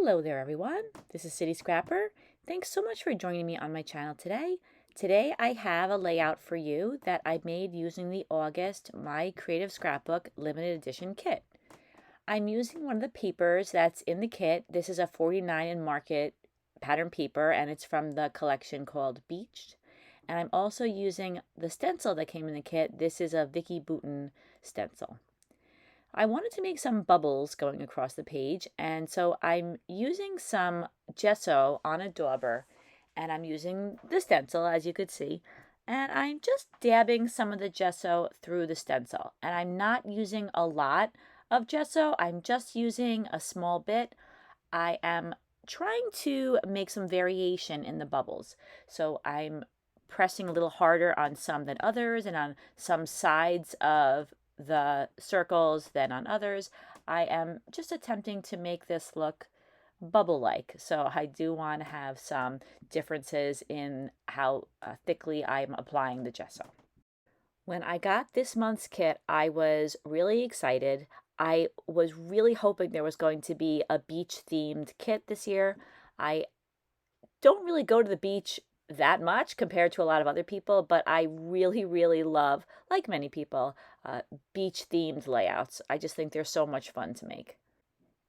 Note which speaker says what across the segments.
Speaker 1: Hello there everyone, this is City Scrapper. Thanks so much for joining me on my channel today. Today I have a layout for you that I made using the August My Creative Scrapbook limited edition kit. I'm using one of the papers that's in the kit. This is a 49 in Market pattern paper and it's from the collection called Beached. And I'm also using the stencil that came in the kit. This is a Vicky Bouton stencil. I wanted to make some bubbles going across the page, and so I'm using some gesso on a dauber, and I'm using the stencil, as you could see, and I'm just dabbing some of the gesso through the stencil. And I'm not using a lot of gesso, I'm just using a small bit. I am trying to make some variation in the bubbles, so I'm pressing a little harder on some than others, and on some sides of the circles than on others. I am just attempting to make this look bubble-like, so I do want to have some differences in how thickly I'm applying the gesso. When I got this month's kit, I was really excited. I was really hoping there was going to be a beach-themed kit this year. I don't really go to the beach that much compared to a lot of other people, but I really love, like many people, beach themed layouts. I just think they're so much fun to make.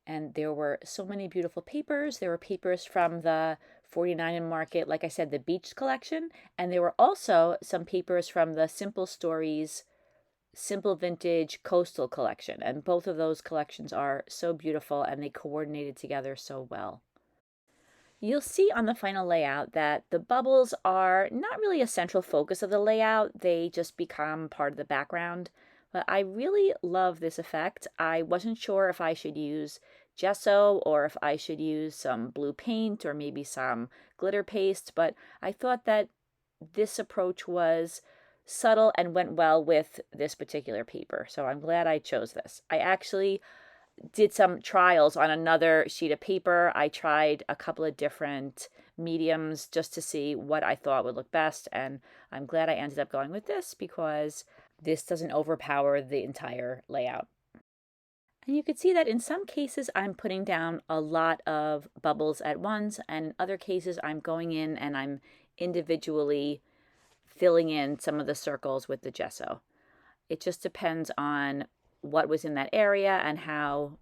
Speaker 1: And there were so many beautiful papers. There were papers from the 49 in Market, like I said, the Beach collection, and there were also some papers from the Simple Stories Simple Vintage Coastal collection, and both of those collections are so beautiful and they coordinated together so well. You'll see on the final layout that the bubbles are not really a central focus of the layout, they just become part of the background. But I really love this effect. I wasn't sure if I should use gesso or if I should use some blue paint or maybe some glitter paste, but I thought that this approach was subtle and went well with this particular paper. So I'm glad I chose this. I actually did some trials on another sheet of paper. I tried a couple of different mediums just to see what I thought would look best, and I'm glad I ended up going with this because this doesn't overpower the entire layout. And you can see that in some cases I'm putting down a lot of bubbles at once, and in other cases I'm going in and I'm individually filling in some of the circles with the gesso. It just depends on what was in that area and how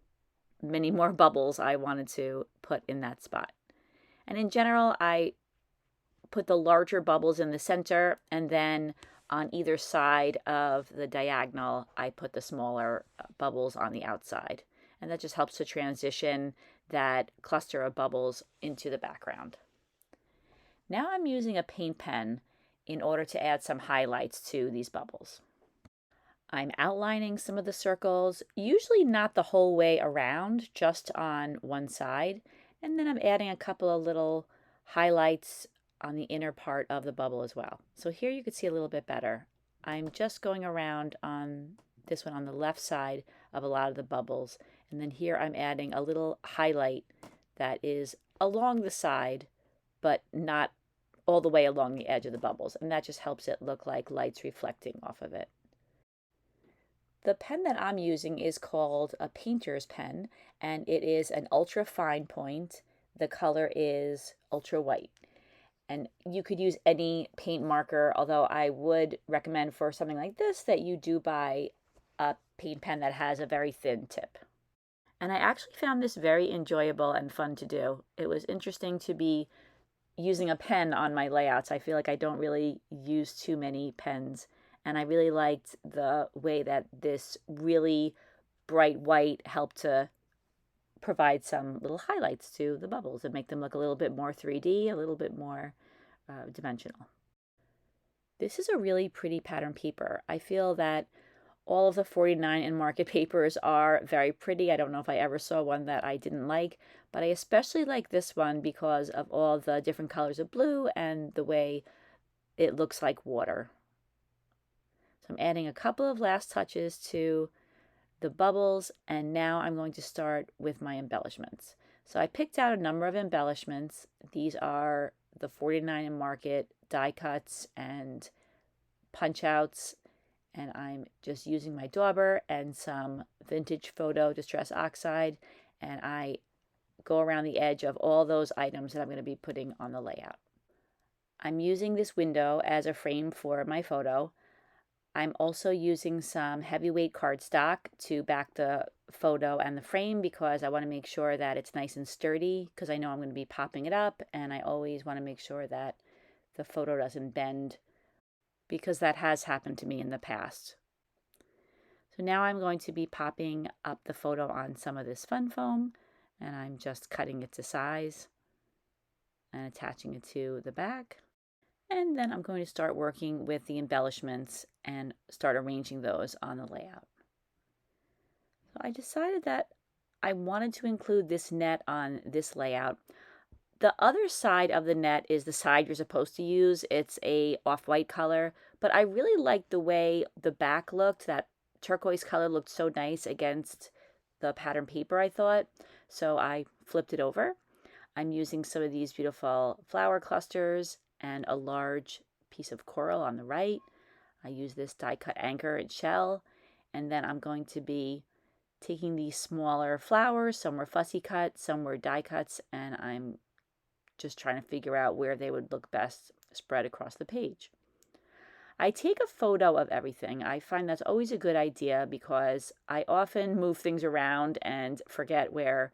Speaker 1: many more bubbles I wanted to put in that spot. And in general, I put the larger bubbles in the center, and then on either side of the diagonal, I put the smaller bubbles on the outside. And that just helps to transition that cluster of bubbles into the background. Now I'm using a paint pen in order to add some highlights to these bubbles. I'm outlining some of the circles, usually not the whole way around, just on one side. And then I'm adding a couple of little highlights on the inner part of the bubble as well. So here you can see a little bit better. I'm just going around on this one on the left side of a lot of the bubbles. And then here I'm adding a little highlight that is along the side, but not all the way along the edge of the bubbles. And that just helps it look like light's reflecting off of it. The pen that I'm using is called a painter's pen, and it is an ultra fine point. The color is ultra white. And you could use any paint marker, although I would recommend for something like this that you do buy a paint pen that has a very thin tip. And I actually found this very enjoyable and fun to do. It was interesting to be using a pen on my layouts. I feel like I don't really use too many pens. And I really liked the way that this really bright white helped to provide some little highlights to the bubbles and make them look a little bit more 3D, a little bit more dimensional. This is a really pretty pattern paper. I feel that all of the 49 in Market papers are very pretty. I don't know if I ever saw one that I didn't like, but I especially like this one because of all the different colors of blue and the way it looks like water. So I'm adding a couple of last touches to the bubbles, and now I'm going to start with my embellishments. So I picked out a number of embellishments. These are the 49 in Market die cuts and punch outs, and I'm just using my dauber and some vintage photo distress oxide, and I go around the edge of all those items that I'm going to be putting on the layout. I'm using this window as a frame for my photo. I'm also using some heavyweight cardstock to back the photo and the frame because I want to make sure that it's nice and sturdy because I know I'm going to be popping it up, and I always want to make sure that the photo doesn't bend because that has happened to me in the past. So now I'm going to be popping up the photo on some of this fun foam, and I'm just cutting it to size and attaching it to the back. And then I'm going to start working with the embellishments and start arranging those on the layout. So I decided that I wanted to include this net on this layout. The other side of the net is the side you're supposed to use. It's a off-white color, but I really liked the way the back looked. That turquoise color looked so nice against the pattern paper, I thought. So I flipped it over. I'm using some of these beautiful flower clusters and a large piece of coral on the right. I use this die cut anchor and shell, and then I'm going to be taking these smaller flowers. Some were fussy cut, some were die cuts, and I'm just trying to figure out where they would look best spread across the page. I take a photo of everything. I find that's always a good idea because I often move things around and forget where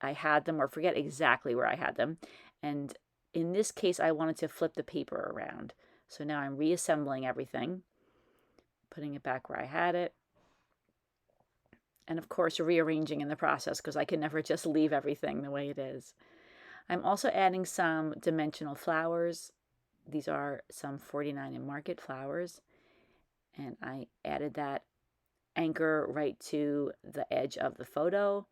Speaker 1: I had them or forget exactly where I had them. And in this case, I wanted to flip the paper around. So now I'm reassembling everything, putting it back where I had it. And of course, rearranging in the process because I can never just leave everything the way it is. I'm also adding some dimensional flowers. These are some 49 in Market flowers. And I added that anchor right to the edge of the photo.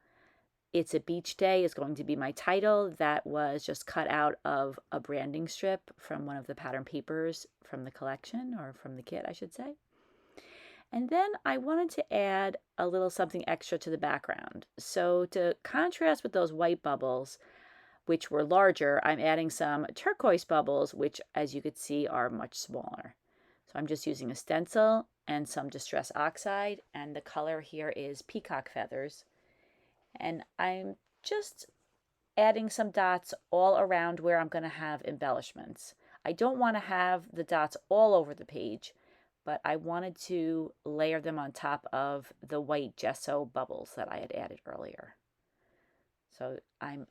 Speaker 1: It's a Beach Day is going to be my title. That was just cut out of a branding strip from one of the pattern papers from the collection, or from the kit, I should say. And then I wanted to add a little something extra to the background. So to contrast with those white bubbles, which were larger, I'm adding some turquoise bubbles, which as you could see are much smaller. So I'm just using a stencil and some Distress Oxide, and the color here is Peacock Feathers. And I'm just adding some dots all around where I'm going to have embellishments. I don't want to have the dots all over the page, but I wanted to layer them on top of the white gesso bubbles that I had added earlier. So I'm,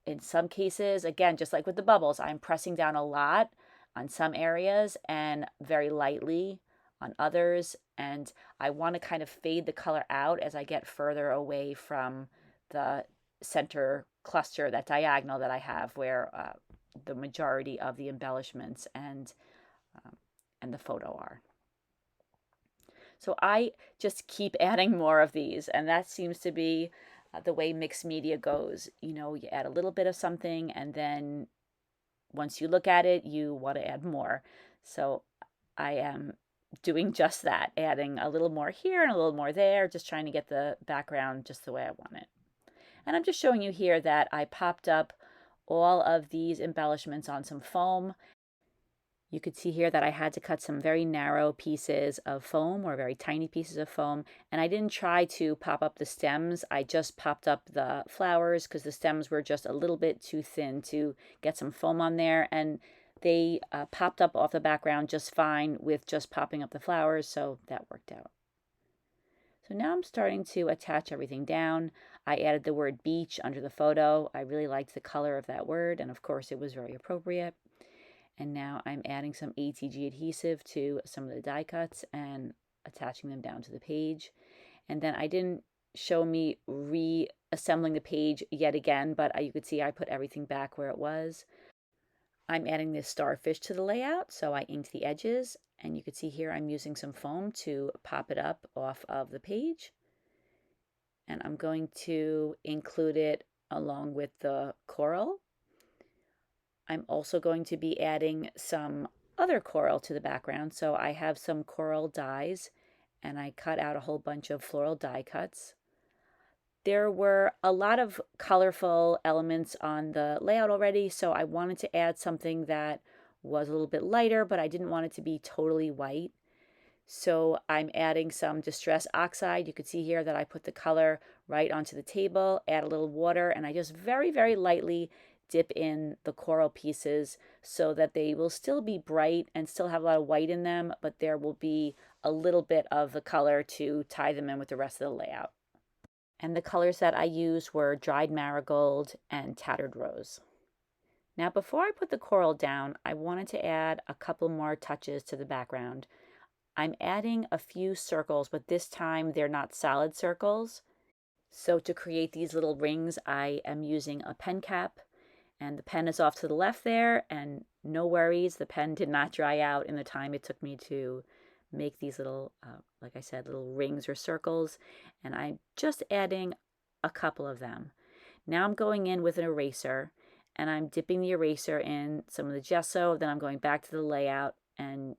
Speaker 1: in some cases, again, just like with the bubbles, I'm pressing down a lot on some areas and very lightly on others, and I want to kind of fade the color out as I get further away from the center cluster, that diagonal that I have where the majority of the embellishments and the photo are. So I just keep adding more of these, and that seems to be the way mixed media goes. You know, you add a little bit of something, and then once you look at it, you want to add more. So I am doing just that, adding a little more here and a little more there, just trying to get the background just the way I want it. And I'm just showing you here that I popped up all of these embellishments on some foam. You could see here that I had to cut some very narrow pieces of foam, or very tiny pieces of foam, and I didn't try to pop up the stems. I just popped up the flowers because the stems were just a little bit too thin to get some foam on there, and they popped up off the background just fine with just popping up the flowers, so that worked out. So now I'm starting to attach everything down. I added the word beach under the photo. I really liked the color of that word, and of course it was very appropriate. And now I'm adding some ATG adhesive to some of the die cuts and attaching them down to the page. And then I didn't show me reassembling the page yet again, but you could see I put everything back where it was. I'm adding this starfish to the layout, so I inked the edges, and you can see here I'm using some foam to pop it up off of the page. And I'm going to include it along with the coral. I'm also going to be adding some other coral to the background, so I have some coral dies, and I cut out a whole bunch of floral die cuts. There were a lot of colorful elements on the layout already, so I wanted to add something that was a little bit lighter, but I didn't want it to be totally white. So I'm adding some Distress Oxide. You can see here that I put the color right onto the table, add a little water, and I just very, very lightly dip in the coral pieces so that they will still be bright and still have a lot of white in them, but there will be a little bit of the color to tie them in with the rest of the layout. And the colors that I used were dried marigold and tattered rose. Now before I put the coral down, I wanted to add a couple more touches to the background. I'm adding a few circles, but this time they're not solid circles. So to create these little rings, I am using a pen cap, and the pen is off to the left there, and no worries, the pen did not dry out in the time it took me to make these little, like I said, little rings or circles, and I'm just adding a couple of them. Now I'm going in with an eraser, and I'm dipping the eraser in some of the gesso, then I'm going back to the layout and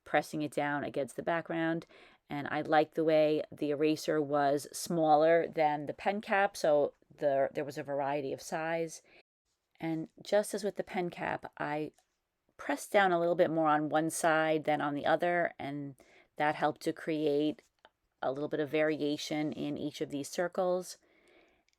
Speaker 1: pressing it down against the background. And I like the way the eraser was smaller than the pen cap, so there was a variety of size. And just as with the pen cap, I pressed down a little bit more on one side than on the other, and that helped to create a little bit of variation in each of these circles.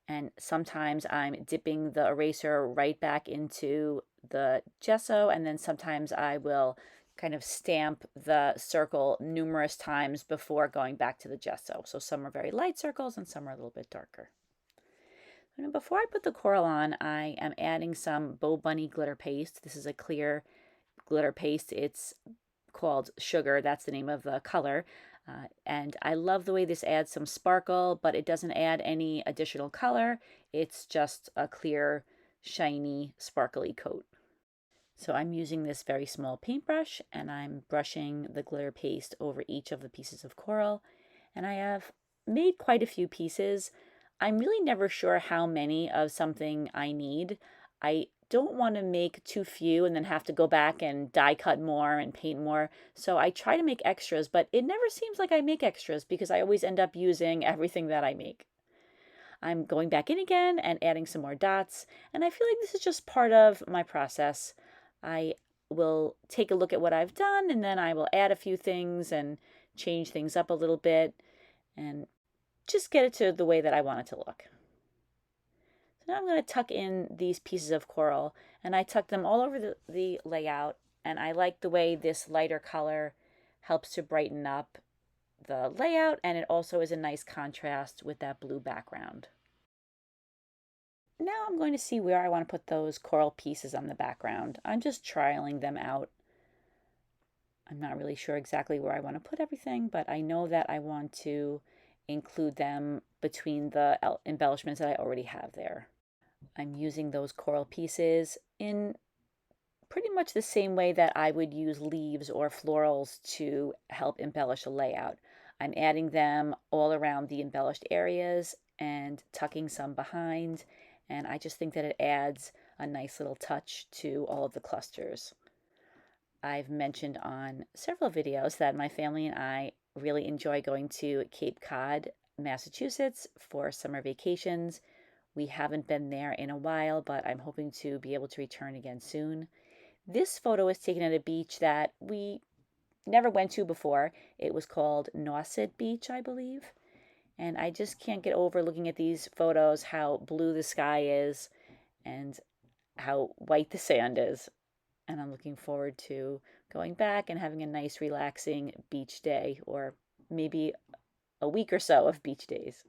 Speaker 1: And sometimes I'm dipping the eraser right back into the gesso, and then sometimes I will kind of stamp the circle numerous times before going back to the gesso. So some are very light circles and some are a little bit darker. And before I put the coral on, I am adding some Bow Bunny glitter paste. This is a clear glitter paste. It's called Sugar. That's the name of the color. And I love the way this adds some sparkle, but it doesn't add any additional color. It's just a clear, shiny, sparkly coat. So I'm using this very small paintbrush, and I'm brushing the glitter paste over each of the pieces of coral. And I have made quite a few pieces. I'm really never sure how many of something I need. I don't want to make too few and then have to go back and die cut more and paint more. So I try to make extras, but it never seems like I make extras because I always end up using everything that I make. I'm going back in again and adding some more dots, and I feel like this is just part of my process. I will take a look at what I've done, and then I will add a few things and change things up a little bit and just get it to the way that I want it to look. So now I'm going to tuck in these pieces of coral, and I tuck them all over the layout, and I like the way this lighter color helps to brighten up the layout, and it also is a nice contrast with that blue background. Now I'm going to see where I want to put those coral pieces on the background. I'm just trialing them out. I'm not really sure exactly where I want to put everything, but I know that I want to include them between the embellishments that I already have there. I'm using those coral pieces in pretty much the same way that I would use leaves or florals to help embellish a layout. I'm adding them all around the embellished areas and tucking some behind, and I just think that it adds a nice little touch to all of the clusters. I've mentioned on several videos that my family and I really enjoy going to Cape Cod, Massachusetts for summer vacations. We haven't been there in a while, but I'm hoping to be able to return again soon. This photo is taken at a beach that we never went to before. It was called Nauset Beach, I believe. And I just can't get over looking at these photos, how blue the sky is and how white the sand is. And I'm looking forward to going back and having a nice relaxing beach day, or maybe a week or so of beach days.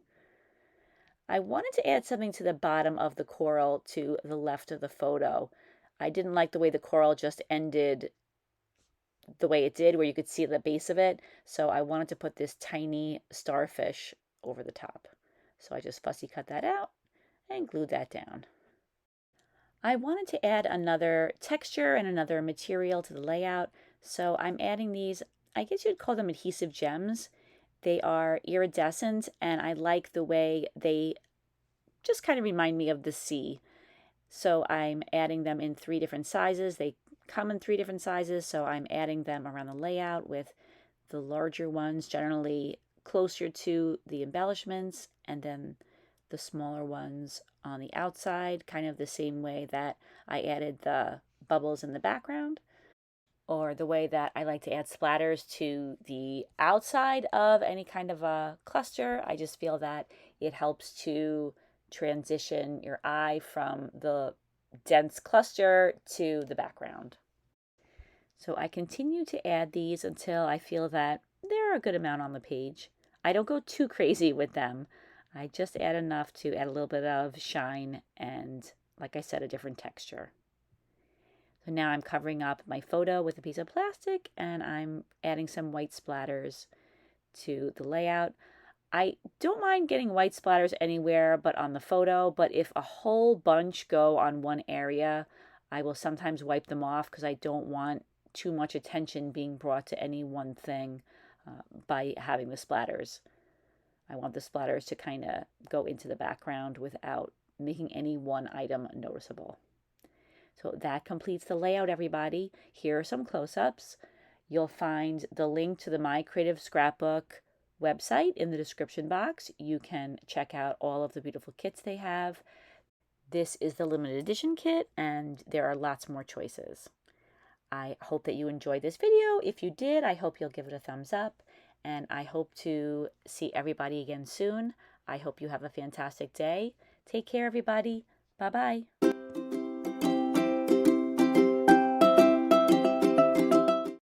Speaker 1: I wanted to add something to the bottom of the coral to the left of the photo. I didn't like the way the coral just ended the way it did, where you could see the base of it. So I wanted to put this tiny starfish over the top. So I just fussy cut that out and glued that down. I wanted to add another texture and another material to the layout. So I'm adding these, I guess you'd call them adhesive gems. They are iridescent, and I like the way they just kind of remind me of the sea. So I'm adding them in 3 different sizes. They come in 3 different sizes, so I'm adding them around the layout, with the larger ones generally closer to the embellishments, and then the smaller ones on the outside, kind of the same way that I added the bubbles in the background. or the way that I like to add splatters to the outside of any kind of a cluster. I just feel that it helps to transition your eye from the dense cluster to the background. So I continue to add these until I feel that they're a good amount on the page. I don't go too crazy with them. I just add enough to add a little bit of shine and, like I said, a different texture. So now I'm covering up my photo with a piece of plastic and I'm adding some white splatters to the layout. I don't mind getting white splatters anywhere but on the photo, but if a whole bunch go on one area, I will sometimes wipe them off because I don't want too much attention being brought to any one thing by having the splatters. I want the splatters to kind of go into the background without making any one item noticeable. So that completes the layout, everybody. Here are some close-ups. You'll find the link to the My Creative Scrapbook website in the description box. You can check out all of the beautiful kits they have. This is the limited edition kit, and there are lots more choices. I hope that you enjoyed this video. If you did, I hope you'll give it a thumbs up, and I hope to see everybody again soon. I hope you have a fantastic day. Take care, everybody. Bye-bye.